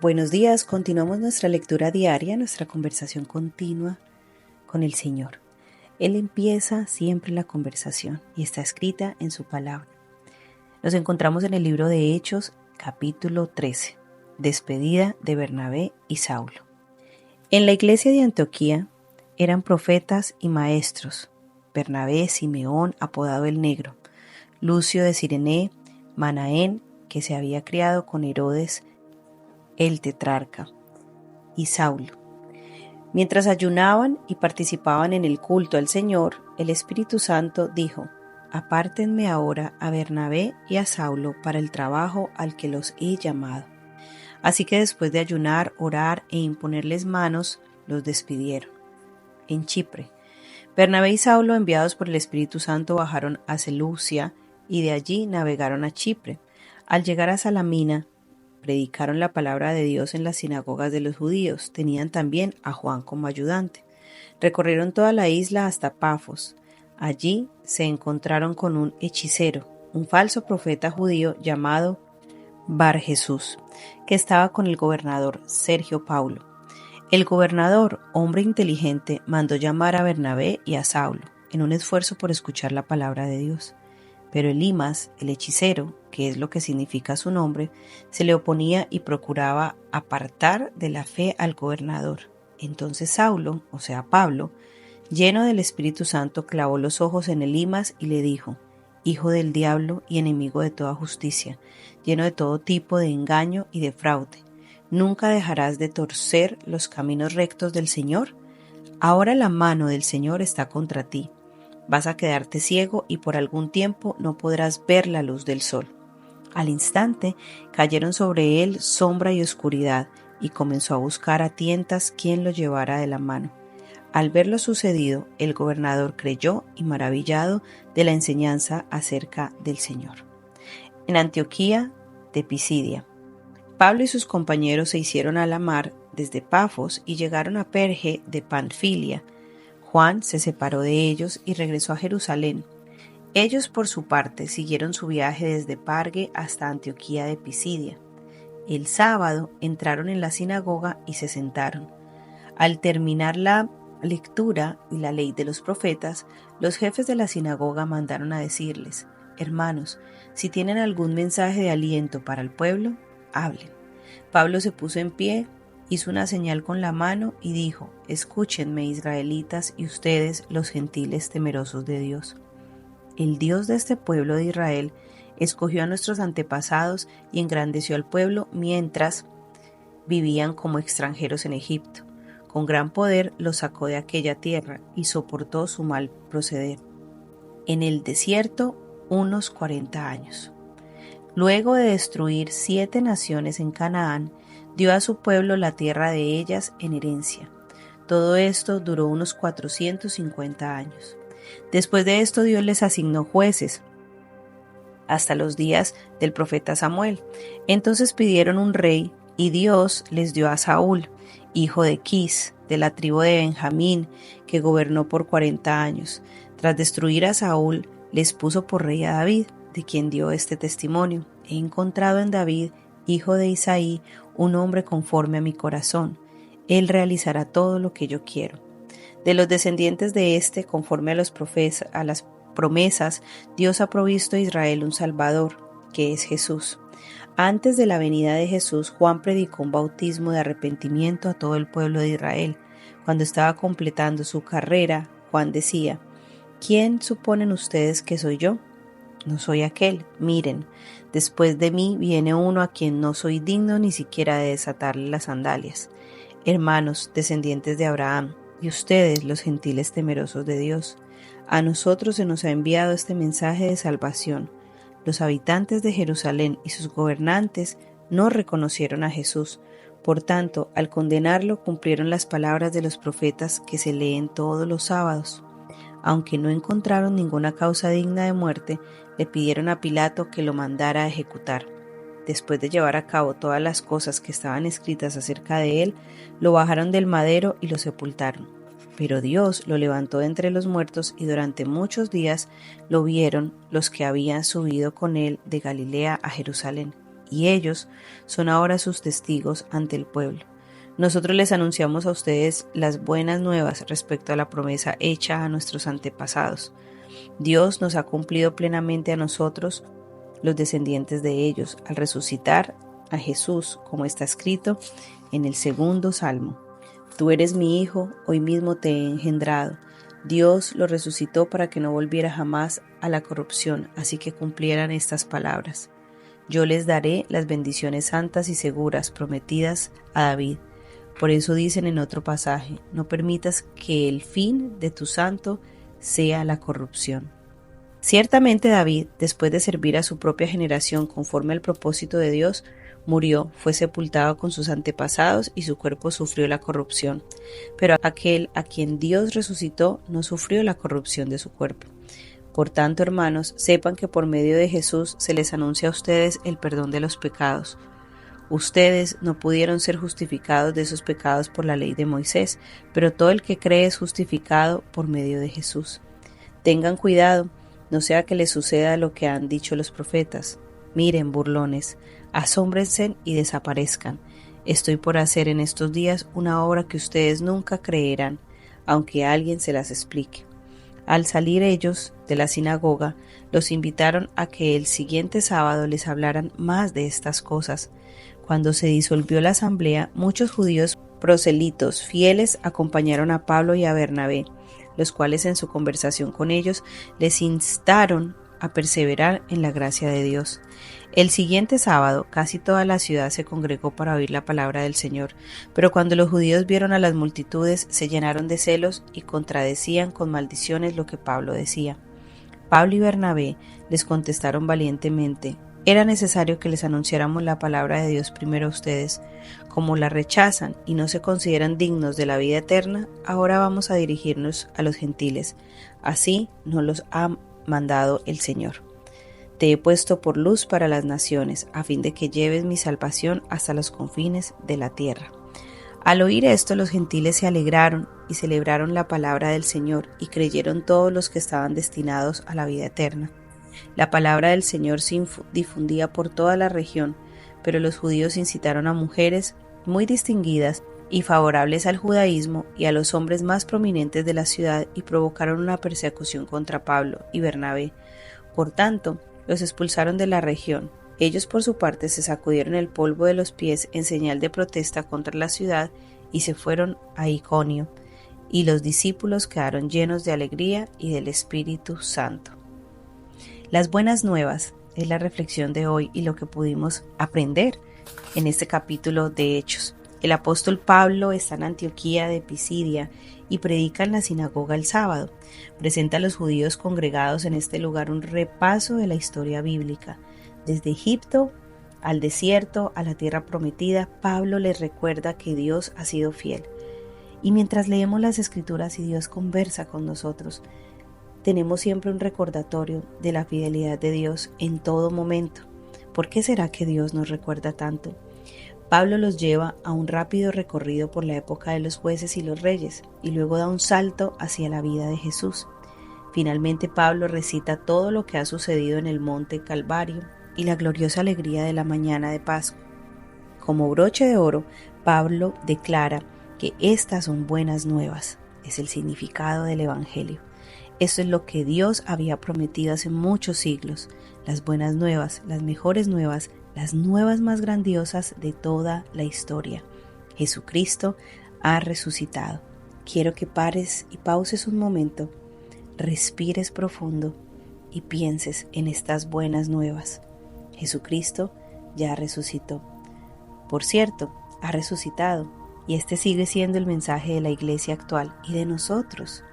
Buenos días, continuamos nuestra lectura diaria, nuestra conversación continua con el Señor. Él empieza siempre la conversación y está escrita en su palabra. Nos encontramos en el libro de Hechos, capítulo 13, despedida de Bernabé y Saulo. En la iglesia de Antioquía eran profetas y maestros: Bernabé, Simeón, apodado el Negro, Lucio de Cirene, Manaén, que se había criado con Herodes el tetrarca, y Saulo. Mientras ayunaban y participaban en el culto al Señor, el Espíritu Santo dijo: Apártenme ahora a Bernabé y a Saulo para el trabajo al que los he llamado. Así que después de ayunar, orar e imponerles manos, los despidieron. En Chipre, Bernabé y Saulo, enviados por el Espíritu Santo, bajaron a Seleucia y de allí navegaron a Chipre. Al llegar a Salamina, predicaron la palabra de Dios en las sinagogas de los judíos. Tenían también a Juan como ayudante. Recorrieron toda la isla hasta Pafos. Allí se encontraron con un hechicero, un falso profeta judío llamado Bar Jesús, que estaba con el gobernador Sergio Paulo. El gobernador, hombre inteligente, mandó llamar a Bernabé y a Saulo, en un esfuerzo por escuchar la palabra de Dios. Pero Elimas, el hechicero, que es lo que significa su nombre, se le oponía y procuraba apartar de la fe al gobernador. Entonces Saulo, o sea Pablo, lleno del Espíritu Santo, clavó los ojos en Elimas y le dijo: Hijo del diablo y enemigo de toda justicia, lleno de todo tipo de engaño y de fraude, ¿nunca dejarás de torcer los caminos rectos del Señor? Ahora la mano del Señor está contra ti. Vas a quedarte ciego y por algún tiempo no podrás ver la luz del sol. Al instante cayeron sobre él sombra y oscuridad, y comenzó a buscar a tientas quién lo llevara de la mano. Al ver lo sucedido, el gobernador creyó y maravillado de la enseñanza acerca del Señor. En Antioquía de Pisidia, Pablo y sus compañeros se hicieron a la mar desde Pafos y llegaron a Perge de Panfilia. Juan se separó de ellos y regresó a Jerusalén. Ellos, por su parte, siguieron su viaje desde Parge hasta Antioquía de Pisidia. El sábado entraron en la sinagoga y se sentaron. Al terminar la lectura y la ley de los profetas, los jefes de la sinagoga mandaron a decirles: Hermanos, si tienen algún mensaje de aliento para el pueblo, hablen. Pablo se puso en pie, hizo una señal con la mano y dijo: Escúchenme, israelitas, y ustedes, los gentiles temerosos de Dios. El Dios de este pueblo de Israel escogió a nuestros antepasados y engrandeció al pueblo mientras vivían como extranjeros en Egipto. Con gran poder los sacó de aquella tierra y soportó su mal proceder. En el desierto unos 40 años. Luego de destruir 7 naciones en Canaán, dio a su pueblo la tierra de ellas en herencia. Todo esto duró unos 450 años. Después de esto Dios les asignó jueces hasta los días del profeta Samuel. Entonces pidieron un rey y Dios les dio a Saúl, hijo de Quis, de la tribu de Benjamín, que gobernó por 40 años. Tras destruir a Saúl, les puso por rey a David, de quien dio este testimonio: He encontrado en David, hijo de Isaí, un hombre conforme a mi corazón. Él realizará todo lo que yo quiero. De los descendientes de este, conforme a las promesas, Dios ha provisto a Israel un Salvador, que es Jesús. Antes de la venida de Jesús, Juan predicó un bautismo de arrepentimiento a todo el pueblo de Israel. Cuando estaba completando su carrera, Juan decía: ¿Quién suponen ustedes que soy yo? No soy aquel. Miren, después de mí viene uno a quien no soy digno ni siquiera de desatarle las sandalias. Hermanos, descendientes de Abraham, y ustedes, los gentiles temerosos de Dios, a nosotros se nos ha enviado este mensaje de salvación. Los habitantes de Jerusalén y sus gobernantes no reconocieron a Jesús. Por tanto, al condenarlo, cumplieron las palabras de los profetas que se leen todos los sábados. Aunque no encontraron ninguna causa digna de muerte, le pidieron a Pilato que lo mandara a ejecutar. Después de llevar a cabo todas las cosas que estaban escritas acerca de él, lo bajaron del madero y lo sepultaron. Pero Dios lo levantó de entre los muertos y durante muchos días lo vieron los que habían subido con él de Galilea a Jerusalén y ellos son ahora sus testigos ante el pueblo. Nosotros les anunciamos a ustedes las buenas nuevas respecto a la promesa hecha a nuestros antepasados. Dios nos ha cumplido plenamente a nosotros, los descendientes de ellos, al resucitar a Jesús, como está escrito en el 2 Salmo. Tú eres mi hijo, hoy mismo te he engendrado. Dios lo resucitó para que no volviera jamás a la corrupción, así que cumplieran estas palabras. Yo les daré las bendiciones santas y seguras prometidas a David. Por eso dicen en otro pasaje, no permitas que el fin de tu santo sea la corrupción. Ciertamente David, después de servir a su propia generación conforme al propósito de Dios, murió, fue sepultado con sus antepasados y su cuerpo sufrió la corrupción. Pero aquel a quien Dios resucitó no sufrió la corrupción de su cuerpo. Por tanto, hermanos, sepan que por medio de Jesús se les anuncia a ustedes el perdón de los pecados. Ustedes no pudieron ser justificados de esos pecados por la ley de Moisés, pero todo el que cree es justificado por medio de Jesús. Tengan cuidado, no sea que les suceda lo que han dicho los profetas. Miren, burlones, asómbrense y desaparezcan. Estoy por hacer en estos días una obra que ustedes nunca creerán, aunque alguien se las explique. Al salir ellos de la sinagoga, los invitaron a que el siguiente sábado les hablaran más de estas cosas. Cuando se disolvió la asamblea, muchos judíos proselitos fieles acompañaron a Pablo y a Bernabé, los cuales en su conversación con ellos les instaron a perseverar en la gracia de Dios. El siguiente sábado, casi toda la ciudad se congregó para oír la palabra del Señor, pero cuando los judíos vieron a las multitudes, se llenaron de celos y contradecían con maldiciones lo que Pablo decía. Pablo y Bernabé les contestaron valientemente: era necesario que les anunciáramos la palabra de Dios primero a ustedes. Como la rechazan y no se consideran dignos de la vida eterna, ahora vamos a dirigirnos a los gentiles. Así nos los ha mandado el Señor. Te he puesto por luz para las naciones, a fin de que lleves mi salvación hasta los confines de la tierra. Al oír esto, los gentiles se alegraron y celebraron la palabra del Señor, y creyeron todos los que estaban destinados a la vida eterna. La palabra del Señor se difundía por toda la región, pero los judíos incitaron a mujeres muy distinguidas y favorables al judaísmo y a los hombres más prominentes de la ciudad y provocaron una persecución contra Pablo y Bernabé. Por tanto, los expulsaron de la región. Ellos por su parte se sacudieron el polvo de los pies en señal de protesta contra la ciudad y se fueron a Iconio, y los discípulos quedaron llenos de alegría y del Espíritu Santo. Las buenas nuevas es la reflexión de hoy y lo que pudimos aprender en este capítulo de Hechos. El apóstol Pablo está en Antioquía de Pisidia y predica en la sinagoga el sábado. Presenta a los judíos congregados en este lugar un repaso de la historia bíblica. Desde Egipto al desierto, a la tierra prometida, Pablo les recuerda que Dios ha sido fiel. Y mientras leemos las Escrituras y Dios conversa con nosotros, tenemos siempre un recordatorio de la fidelidad de Dios en todo momento. ¿Por qué será que Dios nos recuerda tanto? Pablo los lleva a un rápido recorrido por la época de los jueces y los reyes, y luego da un salto hacia la vida de Jesús. Finalmente Pablo recita todo lo que ha sucedido en el monte Calvario y la gloriosa alegría de la mañana de Pascua. Como broche de oro, Pablo declara que estas son buenas nuevas. Es el significado del Evangelio. Esto es lo que Dios había prometido hace muchos siglos, las buenas nuevas, las mejores nuevas, las nuevas más grandiosas de toda la historia. Jesucristo ha resucitado. Quiero que pares y pauses un momento, respires profundo y pienses en estas buenas nuevas. Jesucristo ya resucitó. Por cierto, ha resucitado, y este sigue siendo el mensaje de la iglesia actual y de nosotros.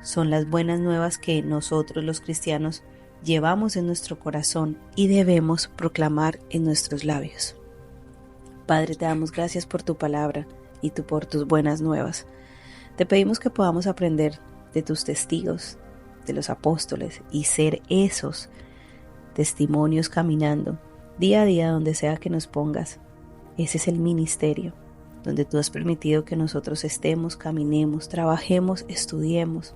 Son las buenas nuevas que nosotros los cristianos llevamos en nuestro corazón y debemos proclamar en nuestros labios. Padre, te damos gracias por tu palabra y por tus buenas nuevas. Te pedimos que podamos aprender de tus testigos, de los apóstoles, y ser esos testimonios caminando día a día donde sea que nos pongas. Ese es el ministerio donde tú has permitido que nosotros estemos, caminemos, trabajemos, estudiemos,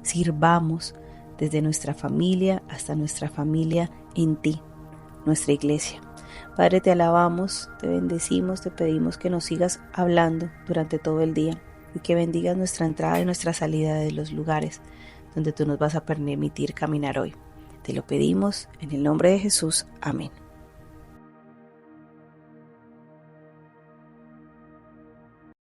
sirvamos desde nuestra familia hasta nuestra familia en ti. nuestra iglesia. Padre, te alabamos, te bendecimos, te pedimos que nos sigas hablando durante todo el día y que bendigas nuestra entrada y nuestra salida de los lugares donde tú nos vas a permitir caminar hoy. Te lo pedimos en el nombre de Jesús. Amén.